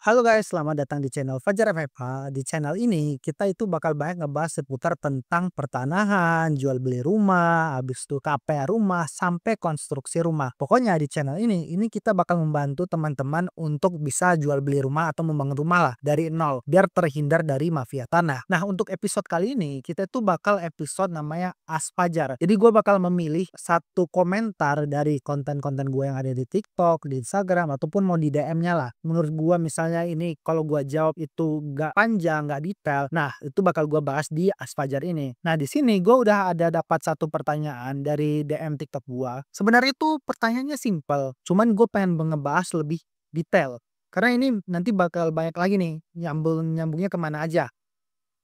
Halo guys, selamat datang di channel Fajar FFH. Di channel ini kita itu bakal banyak ngebahas seputar tentang pertanahan, jual beli rumah, habis itu KPR rumah, sampai konstruksi rumah. Pokoknya di channel ini kita bakal membantu teman-teman untuk bisa jual beli rumah atau membangun rumah lah dari nol, biar terhindar dari mafia tanah. Nah untuk episode kali ini kita itu bakal episode namanya As Fajar. Jadi gue bakal memilih satu komentar dari konten-konten gue yang ada di TikTok, di Instagram, ataupun mau di DM-nya lah. Menurut gue misalnya ini kalau gue jawab itu nggak panjang, nggak detail, nah itu bakal gue bahas di As Fajar ini. Nah di sini gue udah ada dapat satu pertanyaan dari DM TikTok gue. Sebenarnya itu pertanyaannya simple, cuman gue pengen ngebahas lebih detail. Karena ini nanti bakal banyak lagi nih nyambungnya kemana aja.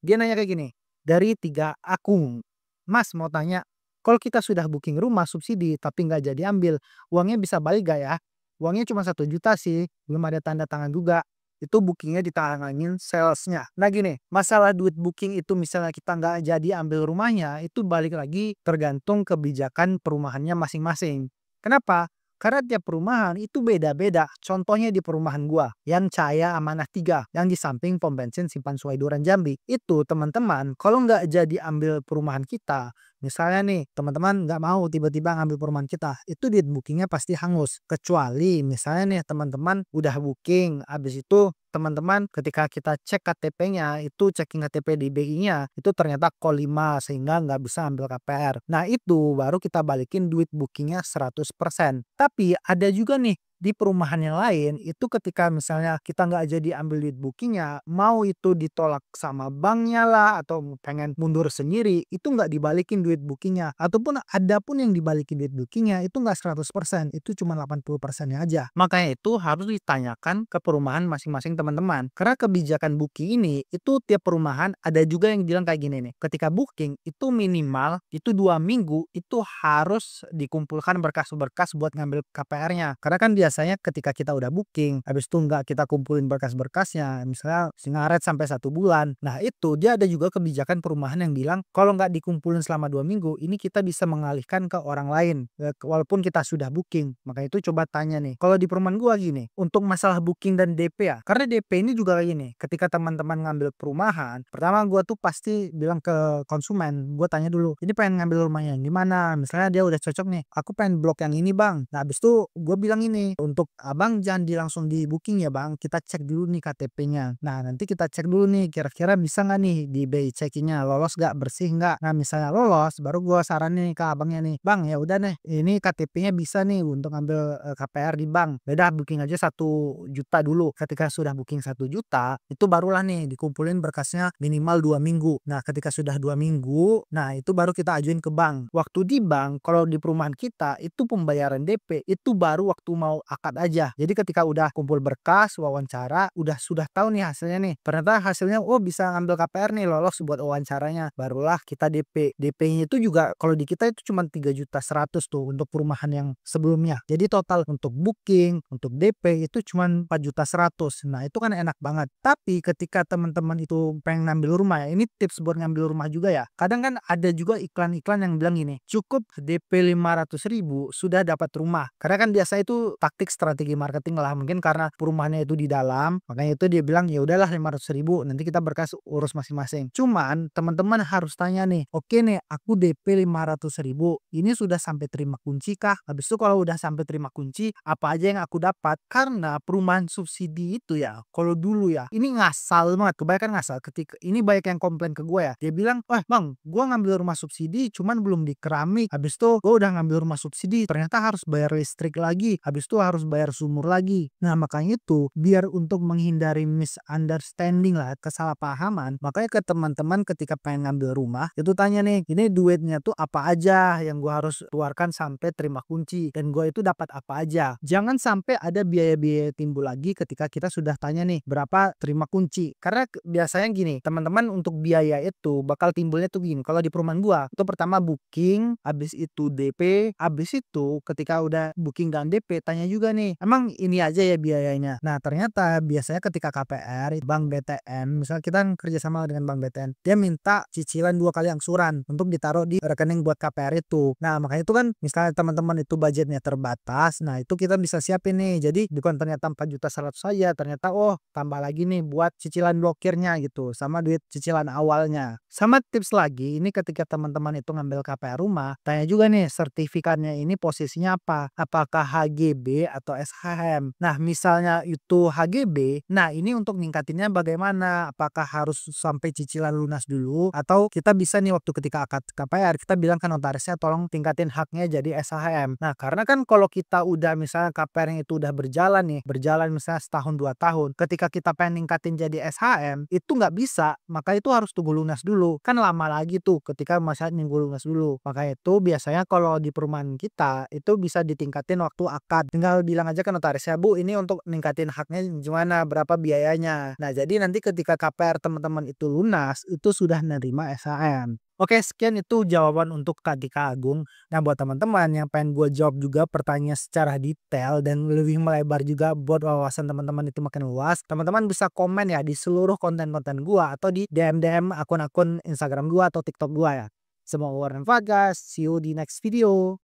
Dia nanya kayak gini, dari 3 akun. Mas mau tanya, kalau kita sudah booking rumah subsidi tapi nggak jadi ambil, uangnya bisa balik gak ya? Uangnya cuma 1 juta sih, belum ada tanda tangan juga. Itu bookingnya ditanganin salesnya. Nah gini, masalah duit booking itu misalnya kita nggak jadi ambil rumahnya, itu balik lagi tergantung kebijakan perumahannya masing-masing. Kenapa? Karena tiap perumahan itu beda-beda. Contohnya di perumahan gua, yang Cahaya Amanah 3, yang di samping pom bensin Simpan Suai Duren Jambi. Itu teman-teman, kalau nggak jadi ambil perumahan kita, misalnya nih teman-teman nggak mau tiba-tiba ngambil perumahan kita, itu duit bookingnya pasti hangus. Kecuali misalnya nih teman-teman udah booking, habis itu teman-teman ketika kita cek KTP-nya, itu checking KTP di BI-nya, itu ternyata kol 5 sehingga nggak bisa ambil KPR. Nah itu baru kita balikin duit bookingnya 100%. Tapi ada juga nih di perumahan yang lain itu ketika misalnya kita nggak jadi ambil duit bookingnya, mau itu ditolak sama banknya lah atau pengen mundur sendiri, itu nggak dibalikin duit bookingnya. Ataupun ada pun yang dibalikin duit bookingnya itu nggak 100%, itu cuma 80%-nya aja. Makanya itu harus ditanyakan ke perumahan masing-masing teman-teman. Karena kebijakan booking ini itu tiap perumahan ada juga yang bilang kayak gini nih. Ketika booking itu minimal itu 2 minggu itu harus dikumpulkan berkas-berkas buat ngambil KPR-nya. Karena kan biasanya ketika kita udah booking, habis itu nggak kita kumpulin berkas-berkasnya, misalnya ngaret sampai 1 bulan. Nah itu dia ada juga kebijakan perumahan yang bilang kalau nggak dikumpulin selama 2 minggu, ini kita bisa mengalihkan ke orang lain, walaupun kita sudah booking. Maka itu coba tanya nih, kalau di perumahan gua gini, untuk masalah booking dan DP ya, karena DP ini juga kayak gini, ketika teman-teman ngambil perumahan, pertama gua tuh pasti bilang ke konsumen, gua tanya dulu, ini pengen ngambil rumahnya yang di mana? Misalnya dia udah cocok nih, aku pengen blok yang ini bang. Nah habis itu gue bilang ini, untuk abang jangan langsung di booking ya bang, kita cek dulu nih KTP-nya. Nah nanti kita cek dulu nih kira-kira bisa nggak nih di BI checking-nya, lolos nggak, bersih nggak. Nah misalnya lolos, baru gue saranin nih ke abangnya nih, bang ya udah nih, ini KTP-nya bisa nih untuk ambil KPR di bank. Beda booking aja 1 juta dulu. Ketika sudah booking 1 juta, itu barulah nih dikumpulin berkasnya minimal 2 minggu. Nah ketika sudah 2 minggu, nah itu baru kita ajuin ke bank. Waktu di bank, kalau di perumahan kita itu pembayaran DP itu baru waktu mau akad aja. Jadi ketika udah kumpul berkas, wawancara, sudah tahu nih hasilnya nih. Ternyata hasilnya oh bisa ngambil KPR nih, lolos buat wawancaranya. Barulah kita DP. DP-nya itu juga kalau di kita itu cuma 3.100.000 tuh untuk perumahan yang sebelumnya. Jadi total untuk booking, untuk DP itu cuma 4.100.000. Nah, itu kan enak banget. Tapi ketika teman-teman itu pengen ngambil rumah ya, ini tips buat ngambil rumah juga ya. Kadang kan ada juga iklan-iklan yang bilang gini, cukup DP 500.000 sudah dapat rumah. Karena kan biasa itu taktik strategi marketing lah. Mungkin karena perumahannya itu di dalam, makanya itu dia bilang ya udahlah 500.000 nanti kita berkas urus masing-masing. Cuman teman-teman harus tanya nih, oke nih aku DP 500.000 ini sudah sampai terima kunci kah? Habis itu kalau udah sampai terima kunci, apa aja yang aku dapat? Karena perumahan subsidi itu ya, kalau dulu ya, ini ngasal banget, kebanyakan ngasal. Ketika ini banyak yang komplain ke gue ya, dia bilang, wah bang, gue ngambil rumah subsidi cuman belum di keramik. Habis itu gue udah ngambil rumah subsidi, ternyata harus bayar listrik lagi. Habis itu harus bayar sumur lagi. Nah makanya itu, biar untuk menghindari misunderstanding lah, kesalahpahaman, makanya ke teman-teman ketika pengen ngambil rumah, itu tanya nih, ini duitnya tuh apa aja yang gue harus keluarkan sampai terima kunci, dan gue itu dapat apa aja. Jangan sampai ada biaya-biaya timbul lagi ketika kita sudah tanya nih berapa terima kunci. Karena biasanya gini teman-teman, untuk biaya itu bakal timbulnya tuh gini. Kalau di perumahan gua itu pertama booking, habis itu DP, habis itu ketika udah booking dan DP tanya juga nih, emang ini aja ya biayanya. Nah ternyata biasanya ketika KPR, Bank BTN, misalnya kita kerja sama dengan Bank BTN, dia minta cicilan 2 kali angsuran untuk ditaruh di rekening buat KPR itu. Nah makanya itu kan misalnya teman-teman itu budgetnya terbatas, nah itu kita bisa siapin nih. Jadi bukan ternyata 4.100.000 saja, ternyata oh tambah lagi nih buat cicilan blokirnya gitu, sama duit cicilan awalnya. Sama tips lagi, ini ketika teman-teman itu ngambil KPR rumah, tanya juga nih sertifikatnya ini posisinya apa? Apakah HGB atau SHM? Nah, misalnya itu HGB, nah ini untuk ningkatinnya bagaimana? Apakah harus sampai cicilan lunas dulu atau kita bisa nih waktu ketika akad KPR kita bilang ke notarisnya tolong tingkatin haknya jadi SHM. Nah, karena kan kalau kita udah misalnya KPR-nya itu udah berjalan nih, berjalan misalnya setahun 2 tahun, ketika kita pengen ningkatin jadi SHM itu nggak bisa, maka itu harus tunggu lunas dulu. Kan lama lagi tuh ketika masa nunggu lunas dulu. Maka itu biasanya kalau di perumahan kita itu bisa ditingkatin waktu akad. Tinggal bilang aja ke notarisnya, "Bu, ini untuk ningkatin haknya gimana? Berapa biayanya?" Nah, jadi nanti ketika KPR teman-teman itu lunas, itu sudah nerima SHM. Oke, sekian itu jawaban untuk Kak Dika Agung. Nah, buat teman-teman yang pengen gue jawab juga pertanyaan secara detail dan lebih melebar juga buat wawasan teman-teman itu makin luas, teman-teman bisa komen ya di seluruh konten-konten gue atau di DM-DM akun-akun Instagram gue atau TikTok gue ya. Semoga bermanfaat guys. See you di next video.